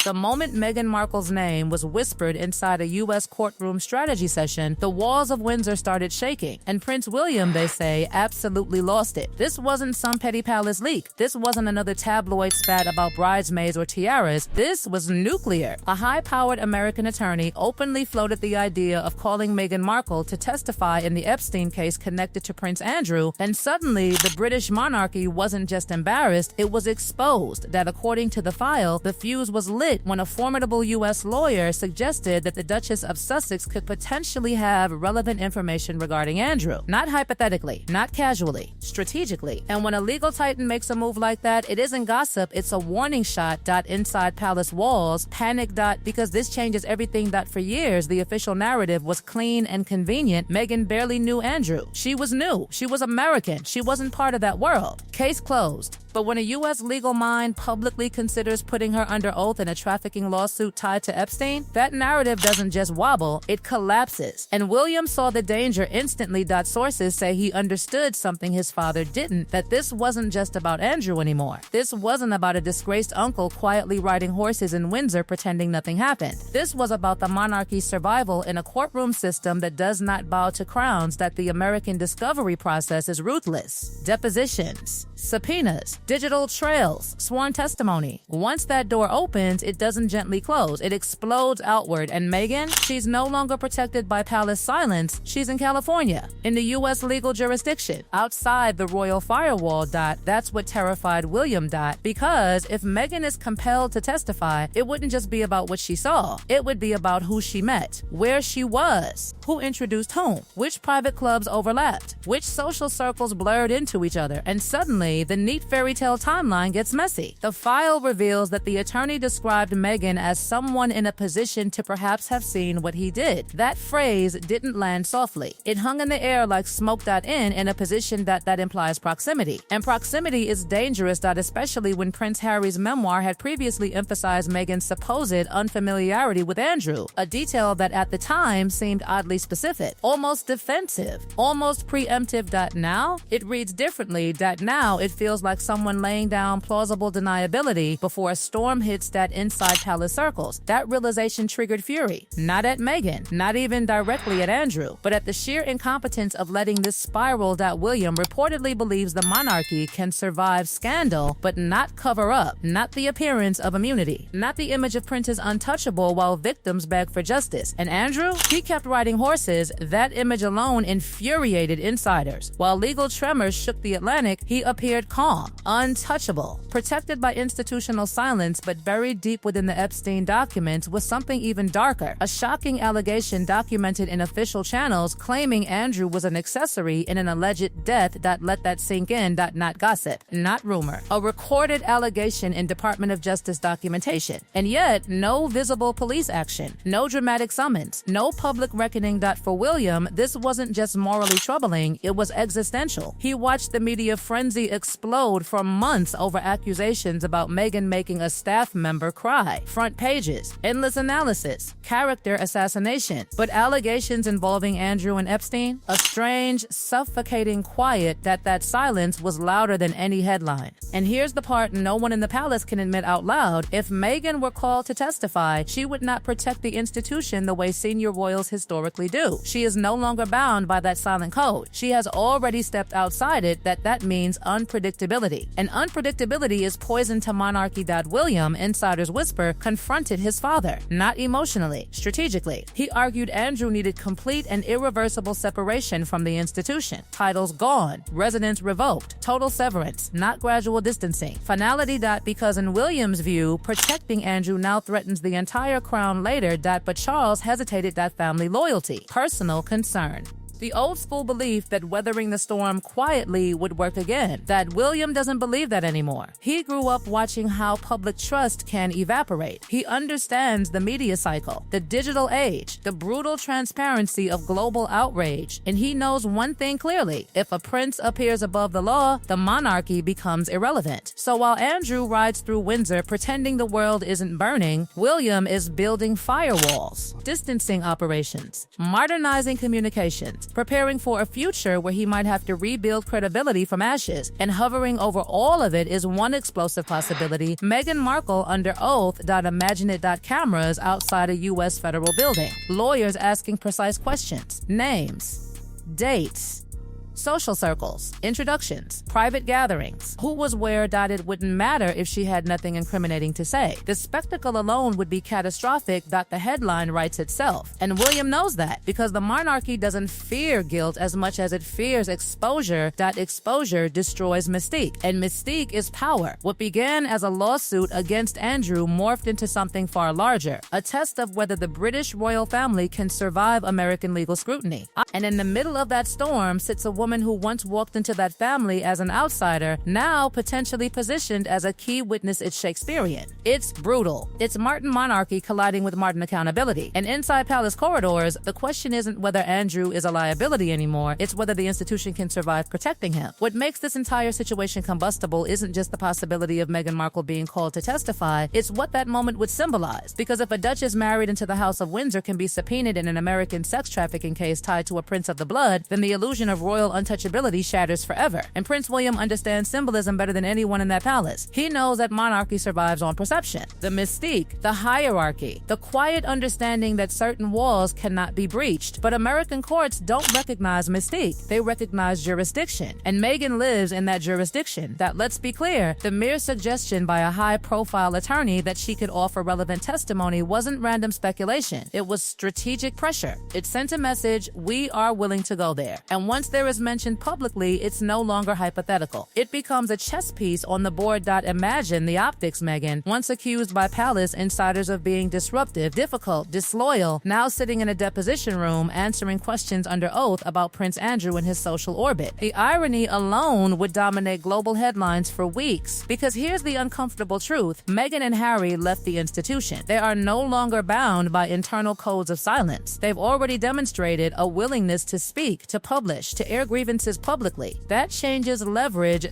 The moment Meghan Markle's name was whispered inside a U.S. courtroom strategy session, the walls of Windsor started shaking, and Prince William, they say, absolutely lost it. This wasn't some petty palace leak. This wasn't another tabloid spat about bridesmaids or tiaras. This was nuclear. A high-powered American attorney openly floated the idea of calling Meghan Markle to testify in the Epstein case connected to Prince Andrew, and suddenly the British monarchy wasn't just embarrassed, it was exposed that, according to the file, the fuse was lit when a formidable U.S. lawyer suggested that the Duchess of Sussex could potentially have relevant information regarding Andrew. Not hypothetically, not casually, strategically. And when a legal titan makes a move like that, it isn't gossip, it's a warning shot. Inside palace walls, panic. Because this changes everything. For years, the official narrative was clean and convenient. Meghan barely knew Andrew. She was new. She was American. She wasn't part of that world. Case closed. But when a U.S. legal mind publicly considers putting her under oath in a trafficking lawsuit tied to Epstein, that narrative doesn't just wobble, it collapses. And William saw the danger instantly. Sources say he understood something his father didn't, that this wasn't just about Andrew anymore. This wasn't about a disgraced uncle quietly riding horses in Windsor pretending nothing happened. This was about the monarchy's survival in a courtroom system that does not bow to crowns, that the American discovery process is ruthless. Depositions, subpoenas, digital trails, sworn testimony. Once that door opens, it doesn't gently close. It explodes outward. And Meghan, she's no longer protected by palace silence. She's in California, in the U.S. legal jurisdiction, outside the royal firewall. That's what terrified William. Because if Meghan is compelled to testify, it wouldn't just be about what she saw. It would be about who she met, where she was, who introduced whom, which private clubs overlapped, which social circles blurred into each other. And suddenly, the neat fairy tale timeline gets messy. The file reveals that the attorney described Meghan as someone in a position to perhaps have seen what he did. That phrase didn't land softly. It hung in the air like smoke. In a position that implies proximity. And proximity is dangerous. Especially when Prince Harry's memoir had previously emphasized Meghan's supposed unfamiliarity with Andrew, a detail that at the time seemed oddly specific, almost defensive, almost preemptive. Now, it reads differently. Now, it feels like someone laying down plausible deniability before a storm hits inside palace circles. That realization triggered fury, not at Meghan, not even directly at Andrew, but at the sheer incompetence of letting this spiral. William reportedly believes the monarchy can survive scandal, but not cover up, not the appearance of immunity, not the image of princes untouchable while victims beg for justice. And Andrew, he kept riding horses. That image alone infuriated insiders. While legal tremors shook the Atlantic, he appeared calm, untouchable, protected by institutional silence. But buried deep within the Epstein documents was something even darker, a shocking allegation documented in official channels claiming Andrew was an accessory in an alleged death. Let that sink in. Not gossip, not rumor. A recorded allegation in Department of Justice documentation. And yet, no visible police action, no dramatic summons, no public reckoning. For William, this wasn't just morally troubling, it was existential. He watched the media frenzy explode for months over accusations about Meghan making a staff member cry. Front pages, endless analysis, character assassination. But allegations involving Andrew and Epstein, a strange, suffocating quiet. That silence was louder than any headline. And here's the part no one in the palace can admit out loud. If Meghan were called to testify, she would not protect the institution the way senior royals historically do. She is no longer bound by that silent code. She has already stepped outside it. That means unpredictability. And unpredictability is poison to monarchy. William, insiders whisper, confronted his father, not emotionally, strategically. He argued Andrew needed complete and irreversible separation from the institution. Titles gone, residence revoked, total severance, not gradual distancing. Finality. Because in William's view, protecting Andrew now threatens the entire crown later. But Charles hesitated. Family loyalty, personal concern. The old school belief that weathering the storm quietly would work again. That William doesn't believe that anymore. He grew up watching how public trust can evaporate. He understands the media cycle, the digital age, the brutal transparency of global outrage. And he knows one thing clearly. If a prince appears above the law, the monarchy becomes irrelevant. So while Andrew rides through Windsor pretending the world isn't burning, William is building firewalls, distancing operations, modernizing communications, preparing for a future where he might have to rebuild credibility from ashes. And hovering over all of it is one explosive possibility: Meghan Markle under oath. Imagine it. Cameras outside a U.S. federal building. Lawyers asking precise questions. Names. Dates. Social circles, introductions, private gatherings. Who was where? It wouldn't matter if she had nothing incriminating to say. The spectacle alone would be catastrophic. The headline writes itself. And William knows that because the monarchy doesn't fear guilt as much as it fears exposure. Exposure destroys mystique, and mystique is power. What began as a lawsuit against Andrew morphed into something far larger, a test of whether the British royal family can survive American legal scrutiny. And in the middle of that storm sits a woman who once walked into that family as an outsider, now potentially positioned as a key witness. It's Shakespearean. It's brutal. It's Martin monarchy colliding with Martin accountability. And inside palace corridors, the question isn't whether Andrew is a liability anymore, it's whether the institution can survive protecting him. What makes this entire situation combustible isn't just the possibility of Meghan Markle being called to testify, it's what that moment would symbolize. Because if a duchess married into the House of Windsor can be subpoenaed in an American sex trafficking case tied to a prince of the blood, then the illusion of royal untouchability shatters forever. And Prince William understands symbolism better than anyone in that palace. He knows that monarchy survives on perception. The mystique, the hierarchy, the quiet understanding that certain walls cannot be breached. But American courts don't recognize mystique. They recognize jurisdiction. And Meghan lives in that jurisdiction. Let's be clear, the mere suggestion by a high-profile attorney that she could offer relevant testimony wasn't random speculation. It was strategic pressure. It sent a message: we are willing to go there. And once there is mentioned publicly, it's no longer hypothetical. It becomes a chess piece on the board. Imagine the optics. Meghan, once accused by palace insiders of being disruptive, difficult, disloyal, now sitting in a deposition room answering questions under oath about Prince Andrew and his social orbit. The irony alone would dominate global headlines for weeks. Because here's the uncomfortable truth: Meghan and Harry left the institution. They are no longer bound by internal codes of silence. They've already demonstrated a willingness to speak, to publish, to air grievances publicly. That changes leverage.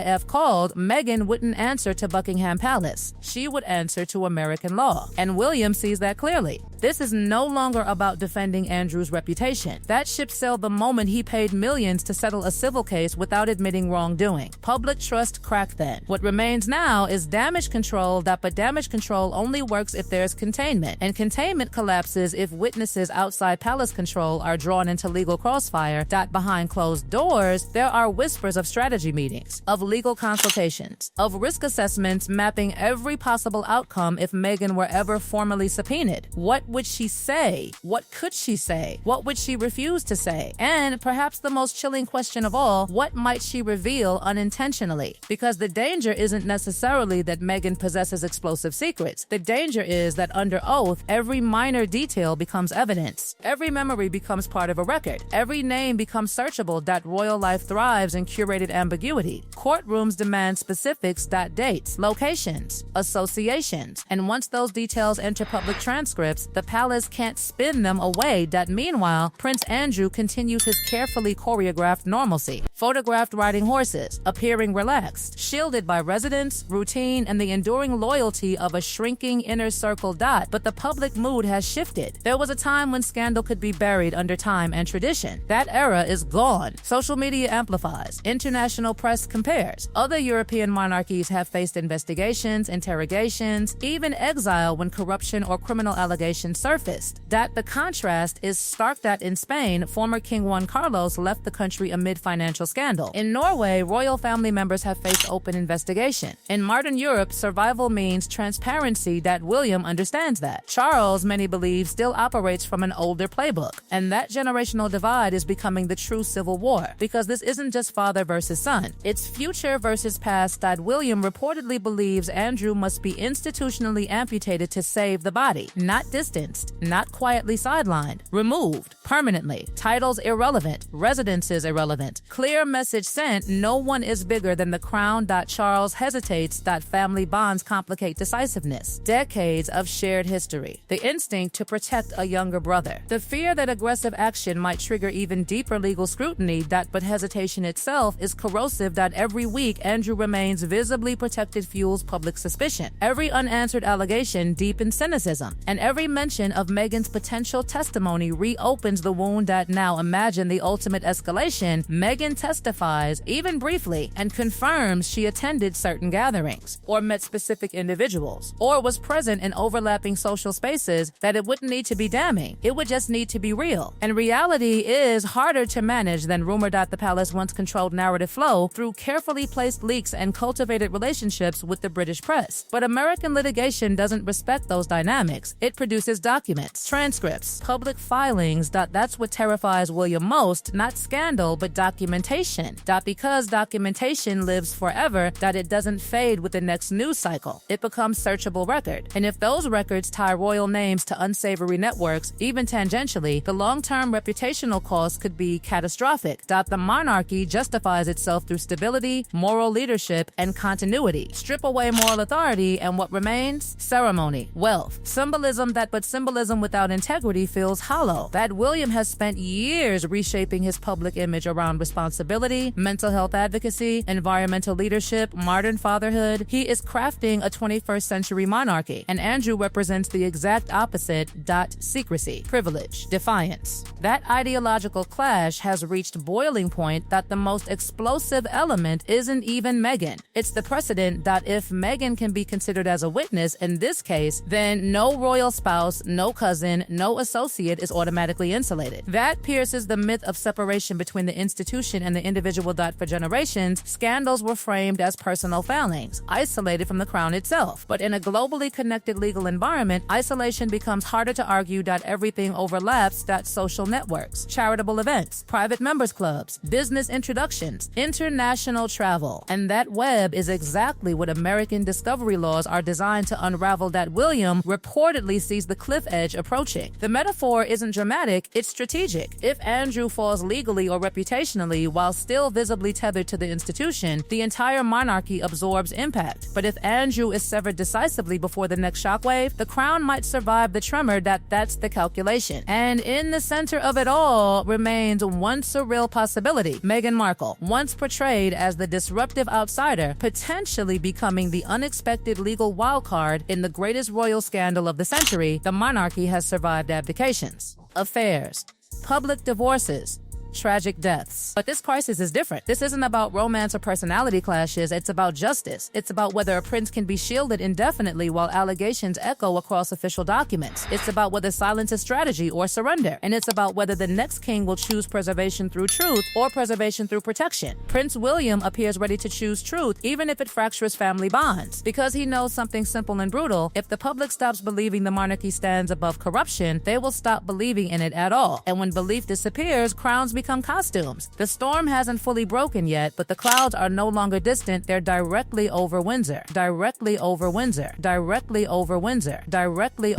If called, Meghan wouldn't answer to Buckingham Palace. She would answer to American law. And William sees that clearly. This is no longer about defending Andrew's reputation. That ship sailed the moment he paid millions to settle a civil case without admitting wrongdoing. Public trust cracked then. What remains now is damage control. But damage control only works if there's containment. And containment collapses if witnesses outside palace control are drawn into legal crossfire. Behind closed doors, there are whispers of strategy meetings, of legal consultations, of risk assessments mapping every possible outcome if Meghan were ever formally subpoenaed. What would she say? What could she say? What would she refuse to say? And perhaps the most chilling question of all, what might she reveal unintentionally? Because the danger isn't necessarily that Meghan possesses explosive secrets. The danger is that under oath, every minor detail becomes evidence. Every memory becomes part of a record. Every name becomes searchable. Royal life thrives in curated ambiguity. Courtrooms demand specifics. Dates, locations, associations. And once those details enter public transcripts, the palace can't spin them away. Meanwhile, Prince Andrew continues his carefully choreographed normalcy. Photographed riding horses, appearing relaxed, shielded by residence, routine, and the enduring loyalty of a shrinking inner circle. But the public mood has shifted. There was a time when scandal could be buried under time and tradition. That era is gone. Social media amplifies. International press compares. Other European monarchies have faced investigations, interrogations, even exile when corruption or criminal allegations surfaced. The contrast is stark. In Spain, former King Juan Carlos left the country amid financial scandal. In Norway, royal family members have faced open investigation. In modern Europe, survival means transparency. William understands that. Charles, many believe, still operates from an older playbook. And that generational divide is becoming the true civil war. Because this isn't just father versus son. It's future versus past. William reportedly believes Andrew must be institutionally amputated to save the body. Not distanced, not quietly sidelined, removed permanently. Titles irrelevant, residences irrelevant. Clear clear message sent: no one is bigger than the crown. Charles hesitates. Family bonds complicate decisiveness. Decades of shared history. The instinct to protect a younger brother. The fear that aggressive action might trigger even deeper legal scrutiny. But hesitation itself is corrosive. Every week, Andrew remains visibly protected fuels public suspicion. Every unanswered allegation deepens cynicism. And every mention of Meghan's potential testimony reopens the wound. Now imagine the ultimate escalation. Meghan testifies, even briefly, and confirms she attended certain gatherings, or met specific individuals, or was present in overlapping social spaces. That it wouldn't need to be damning. It would just need to be real. And reality is harder to manage than rumor. The palace once controlled narrative flow through carefully placed leaks and cultivated relationships with the British press. But American litigation doesn't respect those dynamics. It produces documents, transcripts, public filings. That's what terrifies William most, not scandal, but documentation. Because documentation lives forever, it doesn't fade with the next news cycle. It becomes searchable record. And if those records tie royal names to unsavory networks, even tangentially, the long-term reputational cost could be catastrophic. The monarchy justifies itself through stability, moral leadership, and continuity. Strip away moral authority, and what remains? Ceremony, wealth, symbolism. But symbolism without integrity feels hollow. William has spent years reshaping his public image around responsibility, mental health advocacy, environmental leadership, modern fatherhood. He is crafting a 21st century monarchy, and Andrew represents the exact opposite. Secrecy, privilege, defiance. That ideological clash has reached boiling point. The most explosive element isn't even Meghan. It's the precedent. If Meghan can be considered as a witness in this case, then no royal spouse, no cousin, no associate is automatically insulated. That pierces the myth of separation between the institution and the individual. For generations, scandals were framed as personal failings, isolated from the crown itself. But in a globally connected legal environment, isolation becomes harder to argue. Everything overlaps. Social networks, charitable events, private members clubs, business introductions, international travel. And that web is exactly what American discovery laws are designed to unravel. William reportedly sees the cliff edge approaching. The metaphor isn't dramatic, it's strategic. If Andrew falls legally or reputationally while still visibly tethered to the institution, the entire monarchy absorbs impact. But if Andrew is severed decisively before the next shockwave, the crown might survive the tremor. That's the calculation. And in the center of it all remains one surreal possibility. Meghan Markle, once portrayed as the disruptive outsider, potentially becoming the unexpected legal wildcard in the greatest royal scandal of the century. The monarchy has survived abdications, affairs, public divorces, tragic deaths. But this crisis is different. This isn't about romance or personality clashes. It's about justice. It's about whether a prince can be shielded indefinitely while allegations echo across official documents. It's about whether silence is strategy or surrender. And it's about whether the next king will choose preservation through truth or preservation through protection. Prince William appears ready to choose truth, even if it fractures family bonds. Because he knows something simple and brutal: if the public stops believing the monarchy stands above corruption, they will stop believing in it at all. And when belief disappears, crowns become costumes. The storm hasn't fully broken yet, but the clouds are no longer distant. They're directly over Windsor. Directly over Windsor. Directly over Windsor. Directly